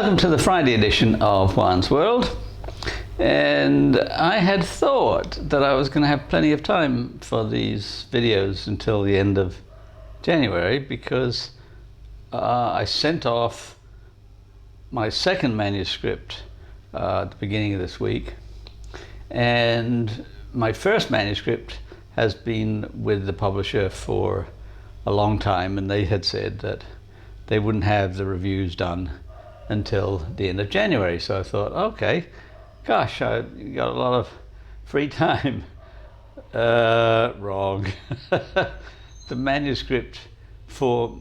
Welcome to the Friday edition of Juan's World. And I had thought that I was going to have plenty of time for these videos until the end of January because I sent off my second manuscript at the beginning of this week. And my first manuscript has been with the publisher for a long time, and they had said that they wouldn't have the reviews done until the end of January. So I thought, okay, gosh, I got a lot of free time. Wrong. The manuscript for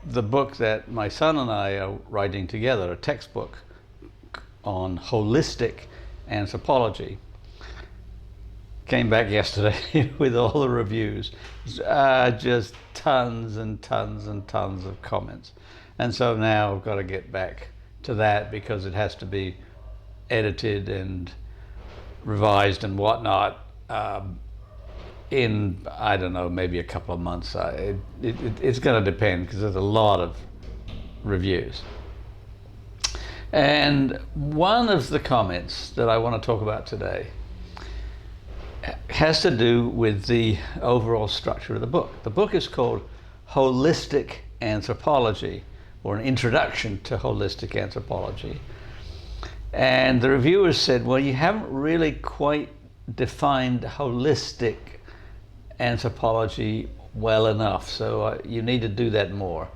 the book that my son and I are writing together, a textbook on holistic anthropology, came back yesterday with all the reviews. Just tons and tons and tons of comments. And so now I've got to get back to that because it has to be edited and revised and whatnot in, I don't know, maybe a couple of months. It's going to depend because there's a lot of reviews. And one of the comments that I want to talk about today has to do with the overall structure of the book. The book is called Holistic Anthropology, or an introduction to holistic anthropology. And the reviewers said, well, you haven't really quite defined holistic anthropology well enough, so you need to do that more.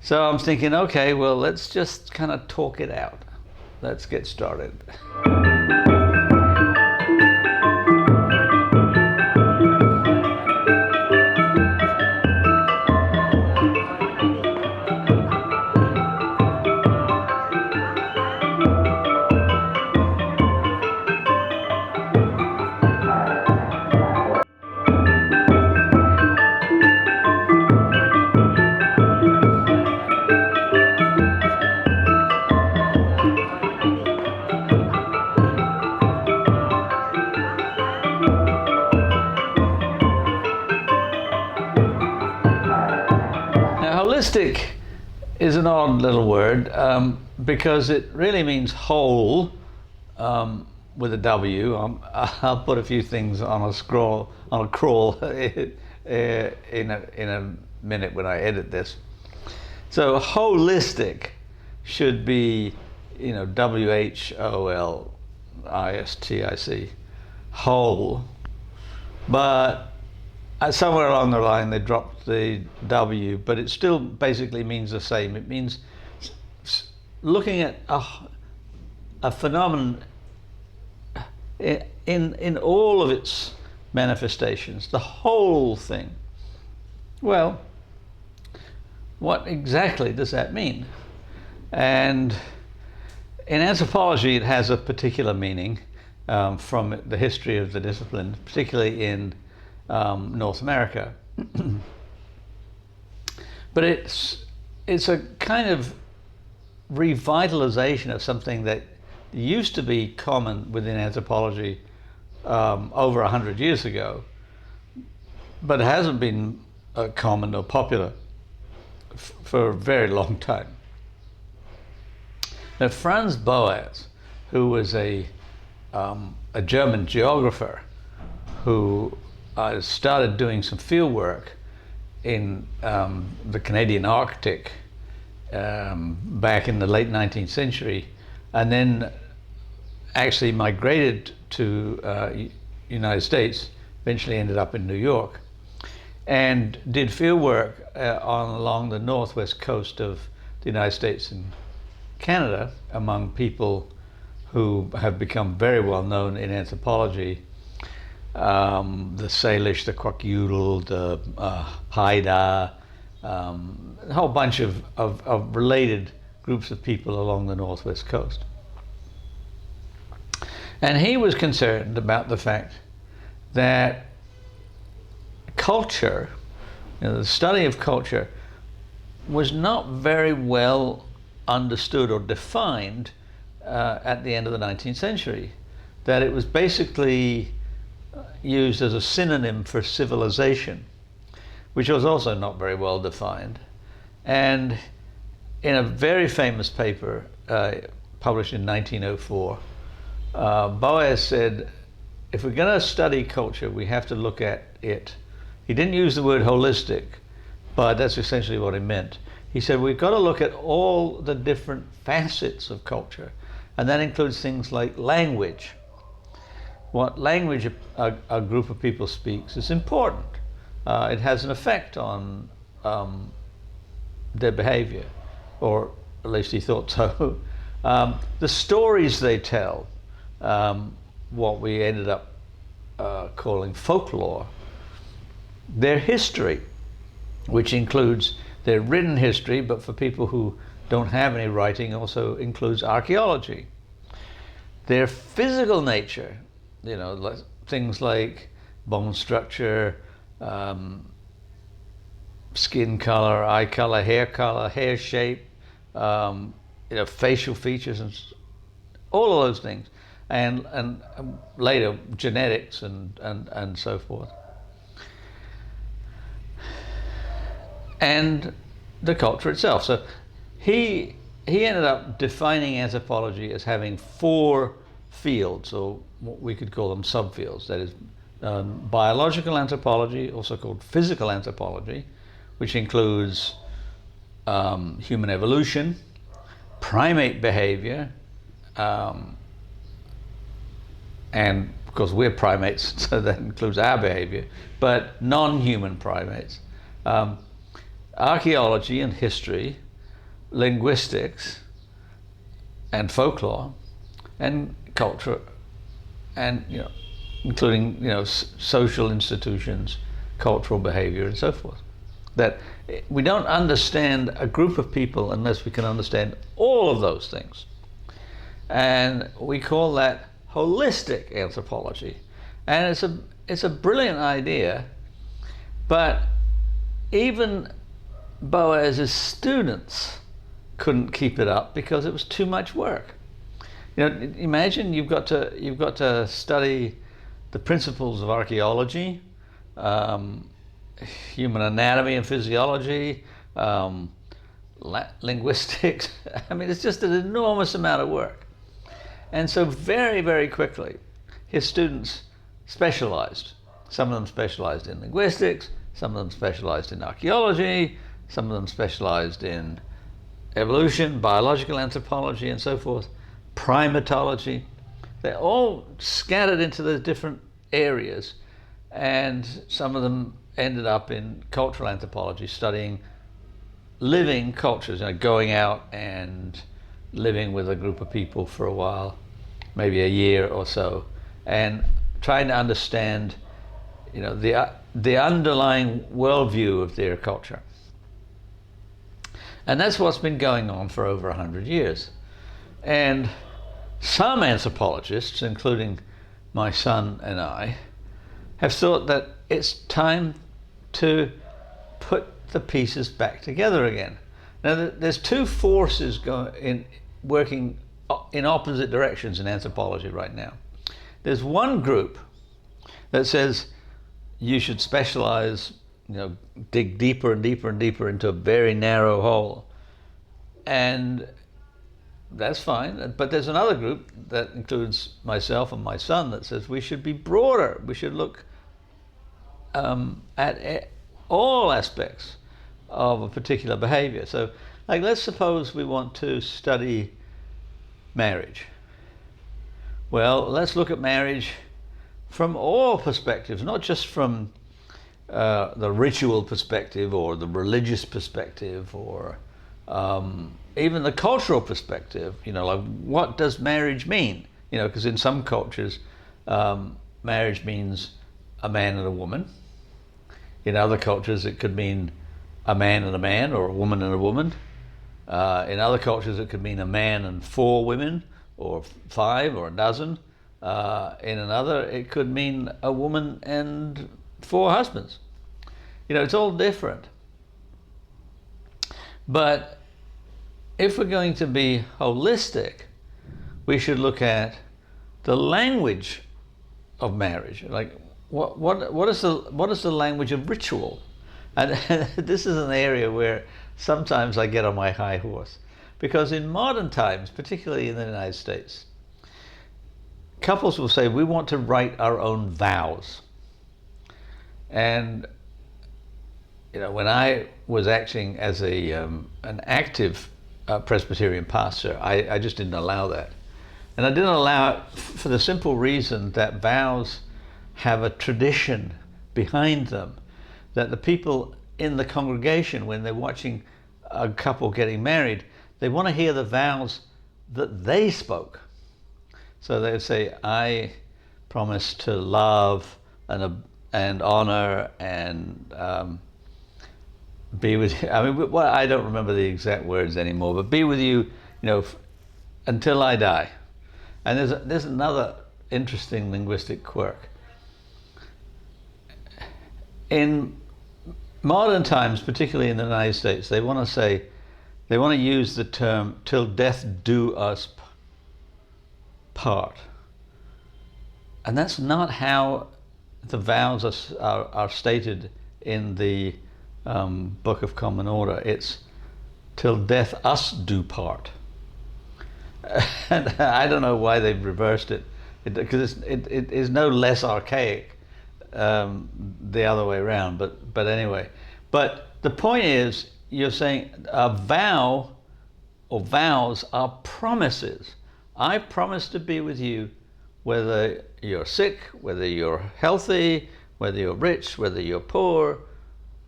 So I'm thinking, okay, well, let's just kind of talk it out. Let's get started. Holistic is an odd little word because it really means whole with a W. I'll put a few things on a scroll, on a crawl in a minute when I edit this. So holistic should be, you know, WHOLISTIC, whole, but somewhere along the line they dropped the W, but it still basically means the same. It means looking at a phenomenon in all of its manifestations, the whole thing. Well, what exactly does that mean? And in anthropology it has a particular meaning from the history of the discipline, particularly in North America. But it's a kind of revitalization of something that used to be common within anthropology over 100 years ago, but hasn't been common or popular for a very long time. Now, Franz Boas, who was a German geographer who started doing some field work in the Canadian Arctic back in the late 19th century, and then actually migrated to United States, eventually ended up in New York, and did field work along the northwest coast of the United States and Canada among people who have become very well known in anthropology. The Salish, the Kwakiutl, the Haida, a whole bunch of related groups of people along the northwest coast. And he was concerned about the fact that culture, the study of culture, was not very well understood or defined at the end of the 19th century. That it was basically used as a synonym for civilization, which was also not very well defined. And in a very famous paper published in 1904, Boas said, if we're going to study culture, we have to look at it. He didn't use the word holistic, but that's essentially what he meant. He said, we've got to look at all the different facets of culture, and that includes things like language. What language a group of people speaks is important. It has an effect on their behavior, or at least he thought so. The stories they tell, what we ended up calling folklore, their history, which includes their written history, but for people who don't have any writing, also includes archaeology. Their physical nature, you know, things like bone structure, skin color, eye color, hair shape, you know, facial features, and all of those things, and later genetics and so forth, and the culture itself. So he ended up defining anthropology as having 4 fields, or what we could call them subfields. That is biological anthropology, also called physical anthropology, which includes human evolution, primate behavior, and of course we're primates, so that includes our behavior, but non-human primates, archaeology and history, linguistics and folklore, and culture, and you know, including, you know, social institutions, cultural behavior, and so forth. That we don't understand a group of people unless we can understand all of those things, and we call that holistic anthropology. And it's a brilliant idea, but even Boas's students couldn't keep it up because it was too much work. You know, imagine you've got to study the principles of archaeology, human anatomy and physiology, linguistics. I mean, it's just an enormous amount of work. And so very, very quickly, his students specialized. Some of them specialized in linguistics, some of them specialized in archaeology, some of them specialized in evolution, biological anthropology, and so forth, primatology. They're all scattered into the different areas, and some of them ended up in cultural anthropology, studying living cultures, you know, going out and living with a group of people for a while, maybe a year or so, and trying to understand, you know, the underlying worldview of their culture. And that's what's been going on for over 100 years. And some anthropologists, including my son and I, have thought that it's time to put the pieces back together again. Now, there's 2 forces working in opposite directions in anthropology right now. There's one group that says you should specialize, you know, dig deeper and deeper and deeper into a very narrow hole. And that's fine. But there's another group that includes myself and my son that says we should be broader. We should look at all aspects of a particular behavior. So, like, let's suppose we want to study marriage. Well, let's look at marriage from all perspectives, not just from the ritual perspective or the religious perspective, or even the cultural perspective. You know, like, what does marriage mean? You know, because in some cultures, marriage means a man and a woman. In other cultures, it could mean a man and a man, or a woman and a woman. In other cultures, it could mean a man and 4 women, or 5, or a dozen. In another, it could mean a woman and 4 husbands. You know, it's all different. But if we're going to be holistic, we should look at the language of marriage. Like, what is the language of ritual? And this is an area where sometimes I get on my high horse. Because in modern times, particularly in the United States, couples will say, we want to write our own vows. And when I was acting as an active Presbyterian pastor, I just didn't allow that. And I didn't allow it for the simple reason that vows have a tradition behind them, that the people in the congregation, when they're watching a couple getting married, they want to hear the vows that they spoke. So they would say, I promise to love and honor and be with you. I mean, well, I don't remember the exact words anymore, but be with you, until I die. And there's another interesting linguistic quirk. In modern times, particularly in the United States, they want to use the term "till death do us part," and that's not how the vows are stated in the Book of Common Order. It's "till death us do part." And I don't know why they've reversed it, because it is no less archaic the other way around. But anyway, but the point is, you're saying a vow or vows are promises. I promise to be with you, whether you're sick, whether you're healthy, whether you're rich, whether you're poor,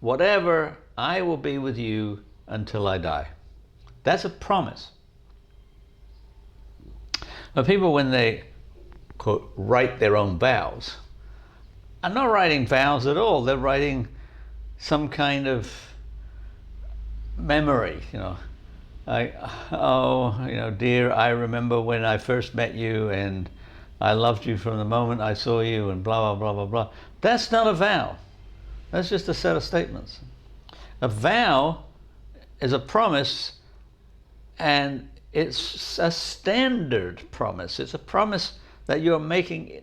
whatever. I will be with you until I die. That's a promise. Now, people, when they, quote, write their own vows, are not writing vows at all. They're writing some kind of memory, dear, I remember when I first met you and I loved you from the moment I saw you, and blah, blah, blah, blah, blah. That's not a vow. That's just a set of statements. A vow is a promise, and it's a standard promise. It's a promise that you're making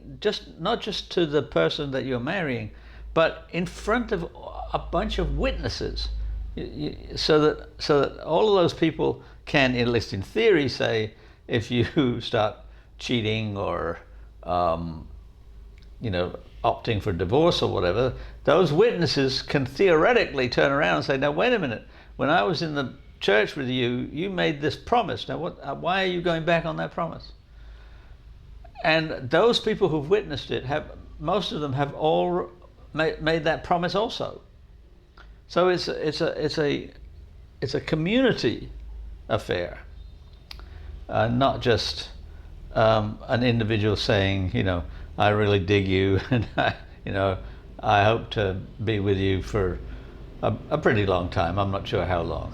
not just to the person that you're marrying, but in front of a bunch of witnesses, so that all of those people can, at least in theory, say, if you start cheating or opting for divorce or whatever, those witnesses can theoretically turn around and say, now wait a minute, when I was in the church with you, you made this promise. Now why are you going back on that promise? And those people who've witnessed it, most of them have all made that promise also. So it's a community affair, not just an individual saying, I really dig you, and I hope to be with you for a pretty long time. I'm not sure how long.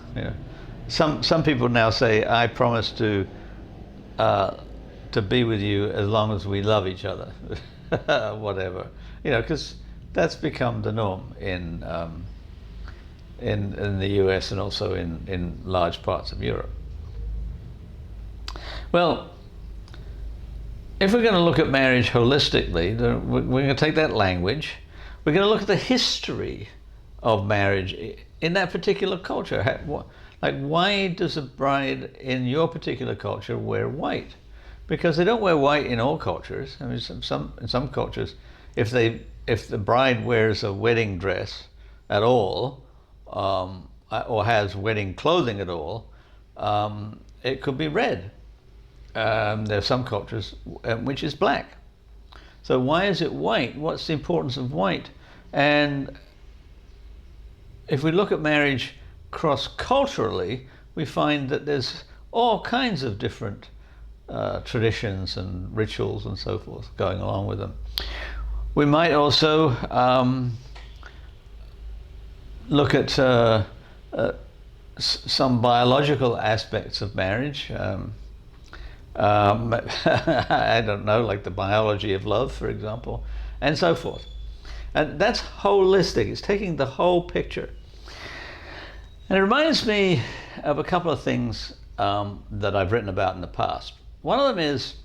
Some people now say, I promise to be with you as long as we love each other, whatever. Because that's become the norm in the US and also in large parts of Europe. Well, if we're going to look at marriage holistically, we're going to take that language. We're going to look at the history of marriage in that particular culture. Like, why does a bride in your particular culture wear white? Because they don't wear white in all cultures. I mean, in some cultures, if the bride wears a wedding dress at all, or has wedding clothing at all, it could be red. There are some cultures which is black. So why is it white? What's the importance of white? And if we look at marriage cross-culturally, we find that there's all kinds of different traditions and rituals and so forth going along with them. We might also look at some biological aspects of marriage. I don't know, like the biology of love, for example, and so forth. And that's holistic. It's taking the whole picture. And it reminds me of a couple of things that I've written about in the past. One of them is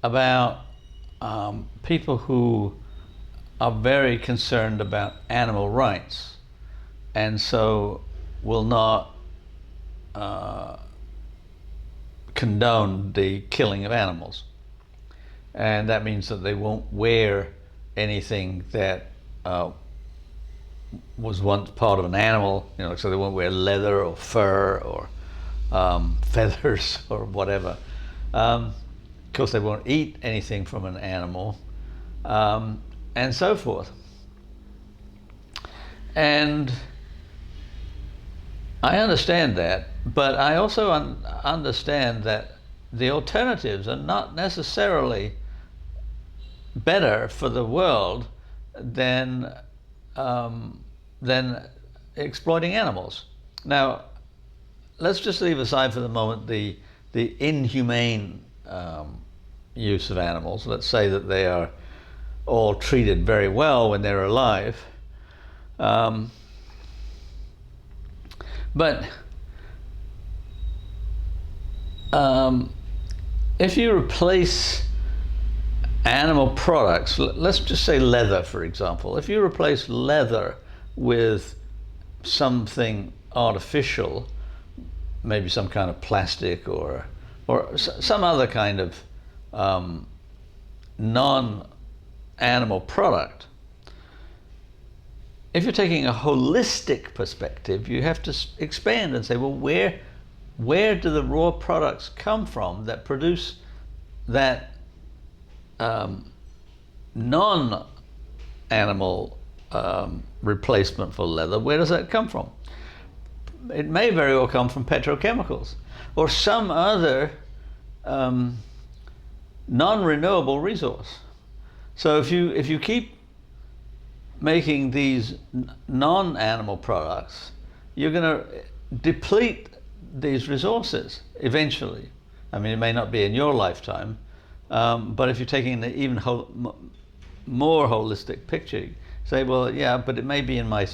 about people who are very concerned about animal rights. and so will not condone the killing of animals. And that means that they won't wear anything that was once part of an animal, so they won't wear leather or fur or feathers or whatever. Of course, they won't eat anything from an animal, and so forth. And I understand that, but I also understand that the alternatives are not necessarily better for the world than exploiting animals. Now, let's just leave aside for the moment the inhumane use of animals. Let's say that they are all treated very well when they're alive. But if you replace animal products, let's just say leather, for example. If you replace leather with something artificial, maybe some kind of plastic or some other kind of non-animal product, if you're taking a holistic perspective, you have to expand and say, well, where do the raw products come from that produce that non-animal replacement for leather? Where does that come from? It may very well come from petrochemicals or some other non-renewable resource. So if you keep making these non-animal products, you're going to deplete these resources eventually. I mean, it may not be in your lifetime, but if you're taking an even more holistic picture, you say, well, yeah, but it may be in my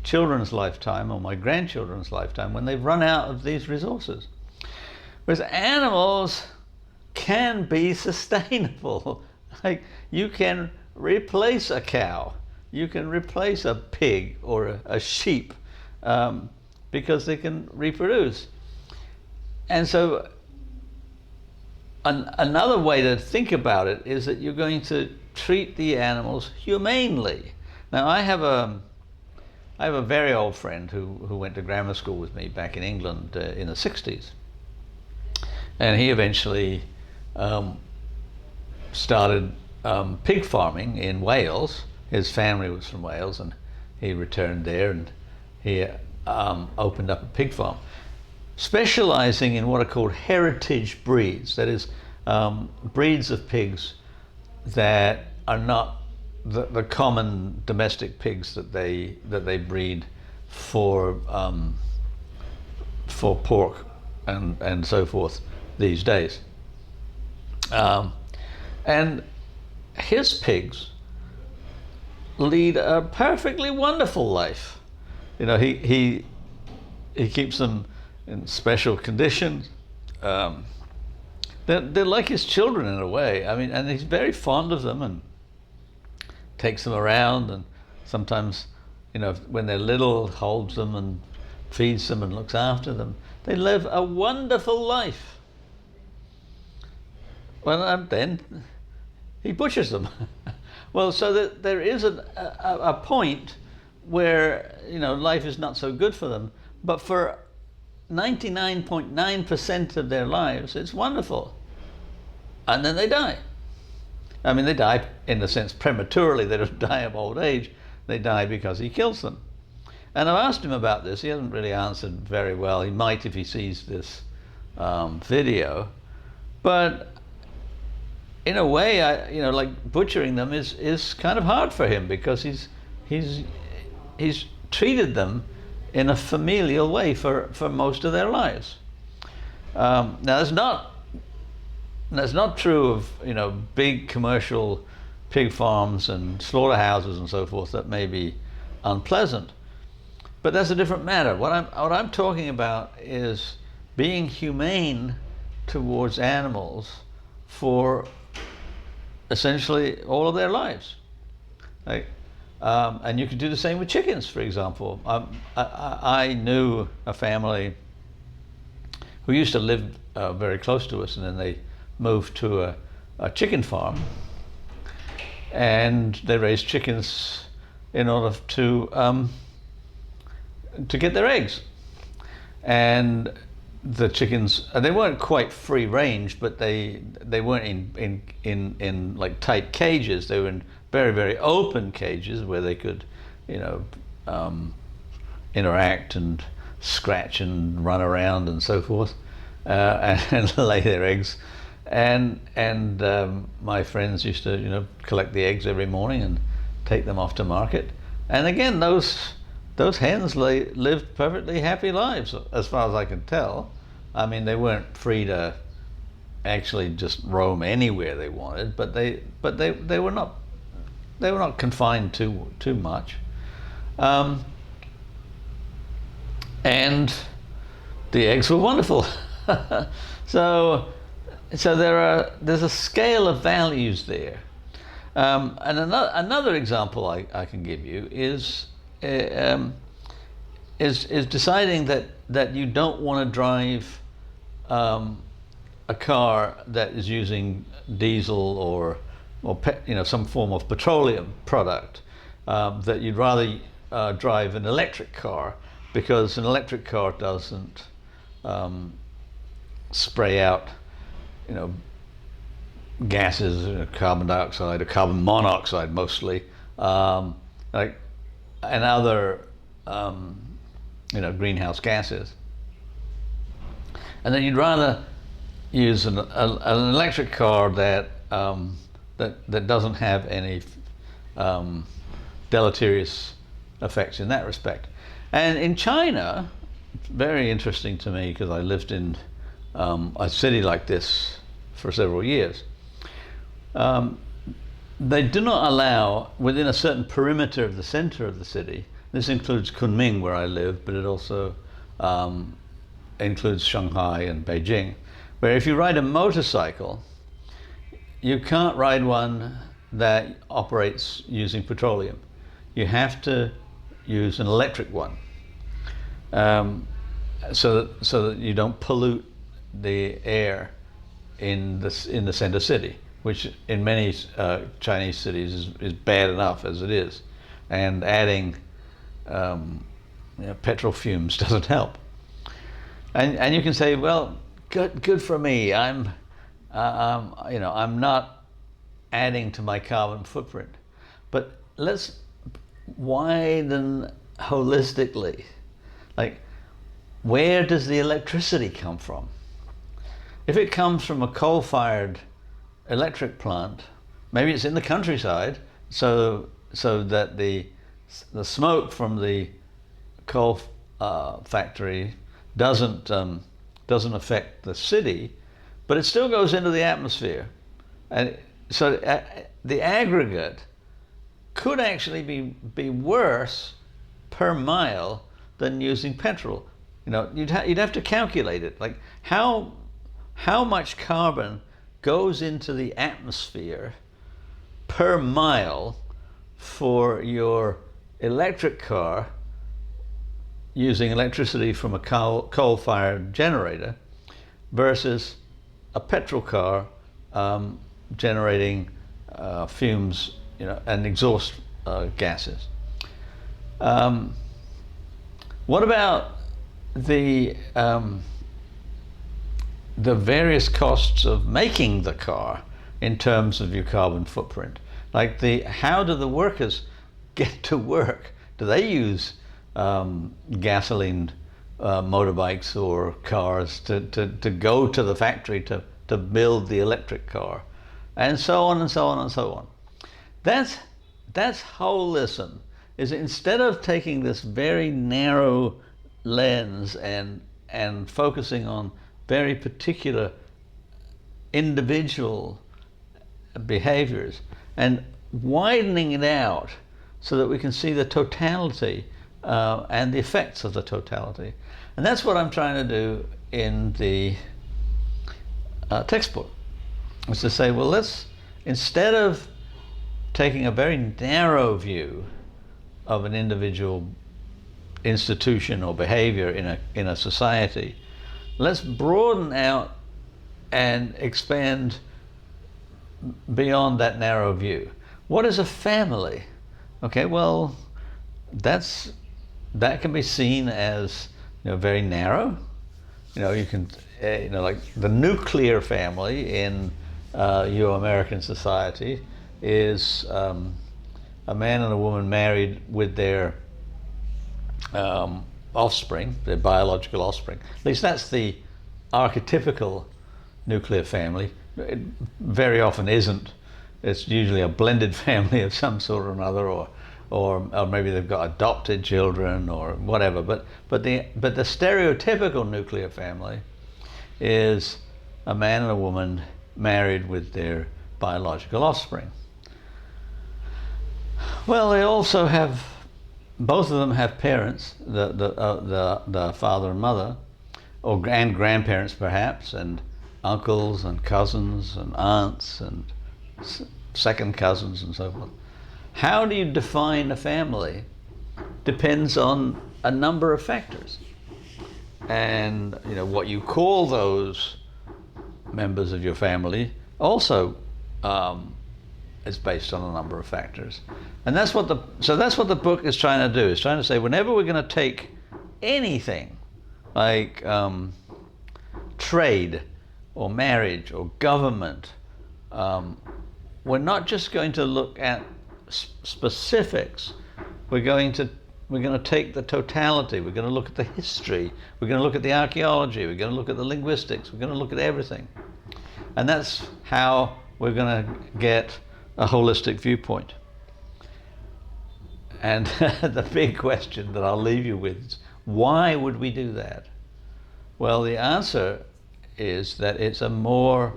children's lifetime or my grandchildren's lifetime when they've run out of these resources. Whereas animals can be sustainable. Like, you can replace a cow, you can replace a pig or a sheep, because they can reproduce. And so another way to think about it is that you're going to treat the animals humanely. Now, I have a very old friend who went to grammar school with me back in England in the 60s. And he eventually started pig farming in Wales. His family was from Wales, and he returned there, and he opened up a pig farm, specializing in what are called heritage breeds. That is, breeds of pigs that are not the common domestic pigs that they breed for pork and so forth these days. And his pigs lead a perfectly wonderful life. He keeps them in special conditions. They're like his children in a way. I mean, and he's very fond of them and takes them around, and sometimes, when they're little, holds them and feeds them and looks after them. They live a wonderful life. Well, and then he butchers them. Well, so that there is a point where life is not so good for them, but for 99.9% of their lives, it's wonderful. And then they die. I mean, they die in the sense prematurely. They don't die of old age. They die because he kills them. And I've asked him about this. He hasn't really answered very well. He might if he sees this video. But in a way, like butchering them is kind of hard for him, because he's treated them in a familial way for most of their lives. Now, that's not true of big commercial pig farms and slaughterhouses and so forth that may be unpleasant, but that's a different matter. What I'm talking about is being humane towards animals for essentially all of their lives. Like, And you could do the same with chickens, for example. I knew a family who used to live very close to us, and then they moved to a chicken farm, and they raised chickens in order to get their eggs. And the chickens, they weren't quite free range, but they weren't in like tight cages. They were in very, very open cages where they could, interact and scratch and run around and so forth, and lay their eggs. And my friends used to, collect the eggs every morning and take them off to market. And again, those hens lived perfectly happy lives, as far as I can tell. I mean, they weren't free to actually just roam anywhere they wanted, but they were not confined too much. And the eggs were wonderful. So there's a scale of values there. And another example I can give you is deciding that you don't want to drive a car that is using diesel or some form of petroleum product. That you'd rather drive an electric car, because an electric car doesn't spray out, gases, carbon dioxide or carbon monoxide mostly, and other greenhouse gases. And then you'd rather use an electric car that doesn't have any deleterious effects in that respect. And in China, it's very interesting to me, because I lived in a city like this for several years. They do not allow, within a certain perimeter of the center of the city, this includes Kunming where I live, but it also includes Shanghai and Beijing, where if you ride a motorcycle, you can't ride one that operates using petroleum. You have to use an electric one, so that you don't pollute the air in the center city, which in many Chinese cities is bad enough as it is, and adding petrol fumes doesn't help. And you can say, well, good for me. I'm not adding to my carbon footprint. But let's widen holistically. Like, where does the electricity come from? If it comes from a coal-fired electric plant, maybe it's in the countryside, so that the smoke from the coal factory doesn't affect the city, but it still goes into the atmosphere, and so the aggregate could actually be worse per mile than using petrol. You'd have to calculate it, like how much carbon goes into the atmosphere per mile for your electric car using electricity from a coal-fired generator versus a petrol car generating fumes, and exhaust gases. What about the various costs of making the car in terms of your carbon footprint? Like, how do the workers get to work? Do they use gasoline motorbikes or cars to go to the factory to build the electric car? And so on and so on and so on. That's holism. Is instead of taking this very narrow lens and focusing on very particular individual behaviors and widening it out so that we can see the totality and the effects of the totality. And that's what I'm trying to do in the textbook, is to say, well, let's, instead of taking a very narrow view of an individual institution or behavior in a society. Let's broaden out and expand beyond that narrow view. What is a family? Okay, well, that can be seen as, very narrow. You can, like the nuclear family in your American society is a man and a woman married with their offspring, their biological offspring. At least that's the archetypical nuclear family. It very often isn't. It's usually a blended family of some sort or another, or maybe they've got adopted children or whatever. But the stereotypical nuclear family is a man and a woman married with their biological offspring. Well, they also have, both of them have parents, the father and mother, and grandparents perhaps, and uncles and cousins and aunts and second cousins and so forth. How do you define a family depends on a number of factors. And what you call those members of your family also is based on a number of factors. And that's what the book is trying to do. It's trying to say, whenever we're going to take anything like trade or marriage or government, we're not just going to look at specifics. We're going to take the totality. We're going to look at the history. We're going to look at the archaeology. We're going to look at the linguistics. We're going to look at everything. And that's how we're going to get a holistic viewpoint. And the big question that I'll leave you with is, why would we do that? Well, the answer is that it's a more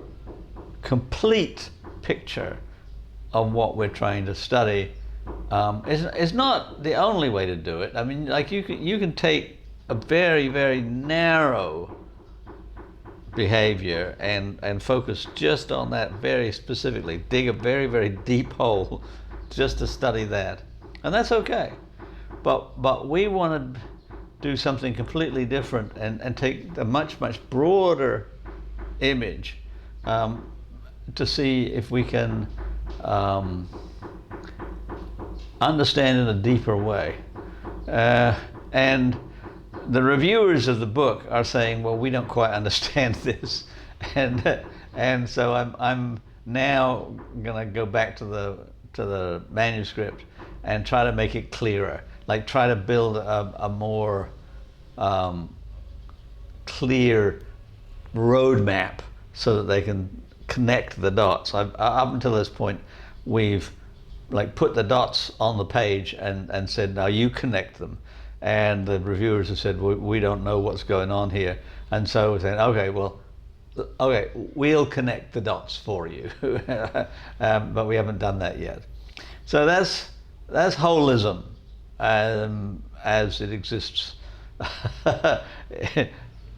complete picture of what we're trying to study. It's not the only way to do it. I mean, like you can take a very, very narrow behavior and focus just on that very specifically, dig a very, very deep hole just to study that. And that's okay. But we want to do something completely different and take a much, much broader image to see if we can understand in a deeper way. And the reviewers of the book are saying, well, we don't quite understand this. And so I'm now going to go back to the manuscript and try to make it clearer, like try to build a more clear roadmap so that they can connect the dots. Up until this point, we've put the dots on the page and said, now you connect them. And the reviewers have said, we don't know what's going on here. And so we're saying, okay, we'll connect the dots for you. But we haven't done that yet. So that's holism as it exists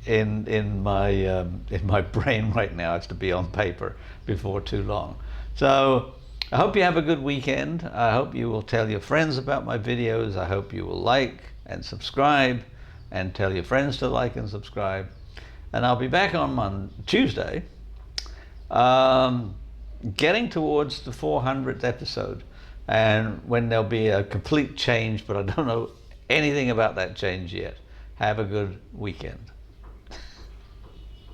in my brain right now. It's to be on paper before too long. So I hope you have a good weekend. I hope you will tell your friends about my videos. I hope you will like and subscribe and tell your friends to like and subscribe. And I'll be back on Tuesday, getting towards the 400th episode, and when there'll be a complete change, but I don't know anything about that change yet. Have a good weekend.